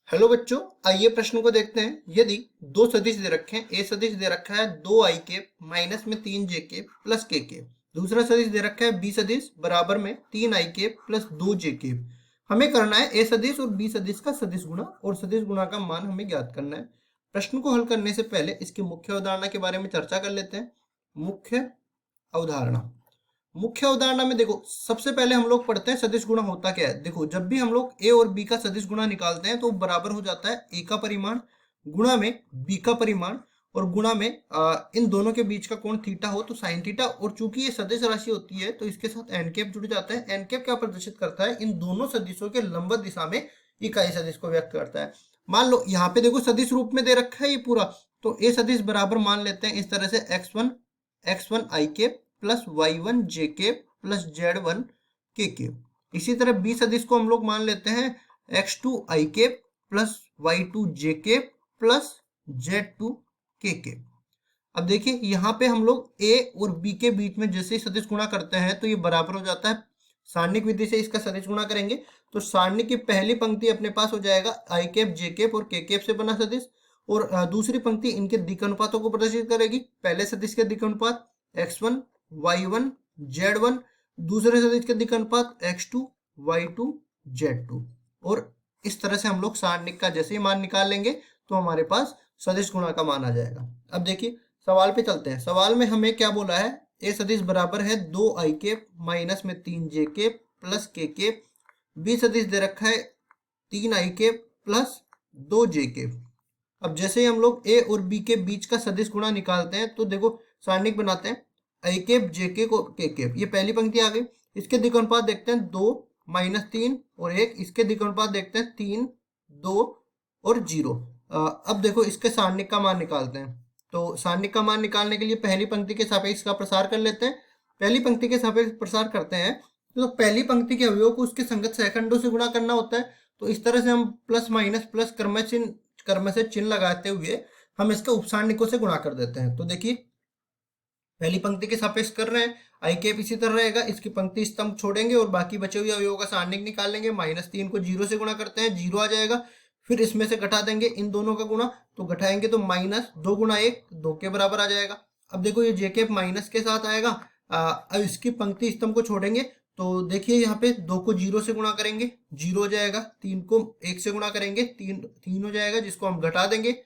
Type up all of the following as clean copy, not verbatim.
Hello बच्चों, आइए प्रश्न को देखते हैं। यदि दो सदिश दे रखे हैं, ए सदिश दे रखा है 2i के माइनस में 3j के प्लस k के, दूसरा सदिश दे रखा है बी सदिश बराबर में 3i के प्लस 2j के। हमें करना है ए सदिश और बी सदिश का सदिश गुणा और सदिश गुणा का मान हमें ज्ञात करना है। प्रश्न को हल करने से पहले इसकी मुख्य अवधारणा के बारे में चर्चा कर लेते हैं। मुख्य अवधारणा मुख्य अवधारणा में देखो, सबसे पहले हम लोग पढ़ते हैं सदिश गुणा होता क्या है। देखो, जब भी हम लोग ए और बी का सदिश गुणा निकालते हैं तो बराबर हो जाता है ए का परिमाण गुणा में बी का परिमाण और गुणा में इन दोनों के बीच का कोण थीटा हो तो साइन थीटा। और चूंकि ये सदिश राशि होती है तो इसके साथ एन कैप जुड़ जाता है। एन कैप क्या प्रदर्शित करता है? इन दोनों सदिशों के लंबवत दिशा में इकाई सदिश को व्यक्त करता है। मान लो यहाँ पे देखो सदिश रूप में दे रखा है ये पूरा, तो ए सदिश बराबर मान लेते हैं इस तरह से x1 आई के प्लस y1 जे के प्लस z1 के। इसी तरह बी सदिश को हम लोग मान लेते हैं x2 आई के प्लस y2 जे के प्लस z2 के। अब देखिए यहाँ पे हम लोग a और b के बीच में जैसे ही सदिश गुणा करते हैं तो ये बराबर हो जाता है। सारणिक विधि से इसका सदिश गुणा करेंगे तो सारणिक की पहली पंक्ति अपने पास हो जाएगा आई कैप जे कैप और के कैप से बना सदिश, और दूसरी पंक्ति इनके दिक् अनुपातों को प्रदर्शित करेगी। पहले सदिश के दिक् अनुपात x1 y1 z1, दूसरे सदिश के दिक् अनुपात x2 y2 z2। और इस तरह से हम लोग सारणिक का जैसे ही मान निकाल लेंगे तो हमारे पास सदिश गुणा का मान आ जाएगा। अब देखिए सवाल पे चलते हैं। सवाल में हमें क्या बोला है? ए सदिश बराबर है 2i के माइनस में 3j के प्लस के। बी सदिश दे रखा है 3i के प्लस 2j के। अब जैसे ही हम लोग ए और बी के बीच का सदिश गुणा निकालते हैं तो देखो सारणिक बनाते हैं आई केप जे के को के केप, ये पहली पंक्ति आ गई। इसके दिक् अनुपात देखते हैं 2 माइनस 3 और 1। इसके दिक् अनुपात देखते हैं 3 2 और 0। अब देखो इसके सारणिक का मान निकालते हैं। तो सारणिक का मान निकालने के लिए पहली पंक्ति के सापेक्ष का प्रसार कर लेते हैं। पहली पंक्ति के सापेक्ष प्रसार करते हैं तो पहली पंक्ति के अवयव को उसके संगत सेकंडों से गुणा करना होता है। तो इस तरह से हम प्लस माइनस प्लस कर्म से चिन्ह लगाते हुए हम इसके उपसारणिकों से गुणा कर देते हैं। तो देखिए पहली पंक्ति के सापेक्ष कर रहे हैं, आई कैप इसी तरह रहेगा, इसकी पंक्ति स्तंभ छोड़ेंगे और बाकी बचे हुए अवयवों का सारणिक निकाल लेंगे। -3 को 0 से गुणा करते हैं, 0 आ जाएगा। फिर इसमें से घटा देंगे इन दोनों का गुणा, तो घटाएंगे तो -2 गुणा 1 2 के बराबर आ जाएगा। अब देखो ये जे कैप माइनस के साथ आएगा। अब इसकी पंक्ति स्तंभ को छोड़ेंगे तो देखिए यहाँ पे 2 को 0 से गुणा करेंगे 0 हो जाएगा, 3 को 1 से गुणा करेंगे 3 हो जाएगा, जिसको हम घटा देंगे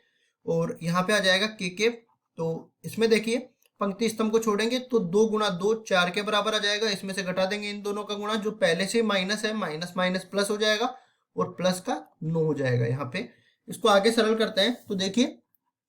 और यहाँ पे आ जाएगा के कैप। तो इसमें देखिए पंक्ति स्तंभ को छोड़ेंगे तो 2 गुणा 2 4 के बराबर आ जाएगा। इसमें से घटा देंगे इन दोनों का गुणा, जो पहले से माइनस है माइनस माइनस प्लस हो जाएगा और प्लस का 9 हो जाएगा। यहाँ पे इसको आगे सरल करते हैं तो देखिए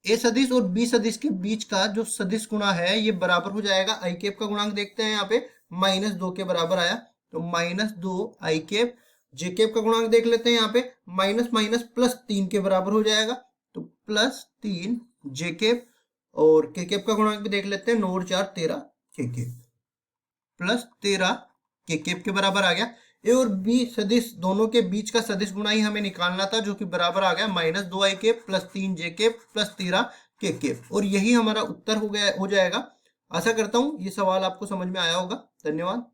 ए सदिश और बी सदिश के बीच का जो सदिश गुणा है ये बराबर हो जाएगा। आई कैप का गुणांक देखते हैं, यहाँ पे -2 के बराबर आया तो -2 आई कैप। जे कैप का गुणांक देख लेते हैं, यहाँ पे माइनस माइनस प्लस 3 के बराबर हो जाएगा तो +3 जे कैप। और के कैप का गुणांक भी देख लेते हैं, 9 और 4 13 के कैप +13 के कैप के बराबर आ गया। ए और बी सदिश दोनों के बीच का सदिश गुणा ही हमें निकालना था, जो कि बराबर आ गया -2 आई कैप प्लस 3 जे कैप प्लस 13 के कैप। और यही हमारा उत्तर हो जाएगा। आशा करता हूँ ये सवाल आपको समझ में आया होगा। धन्यवाद।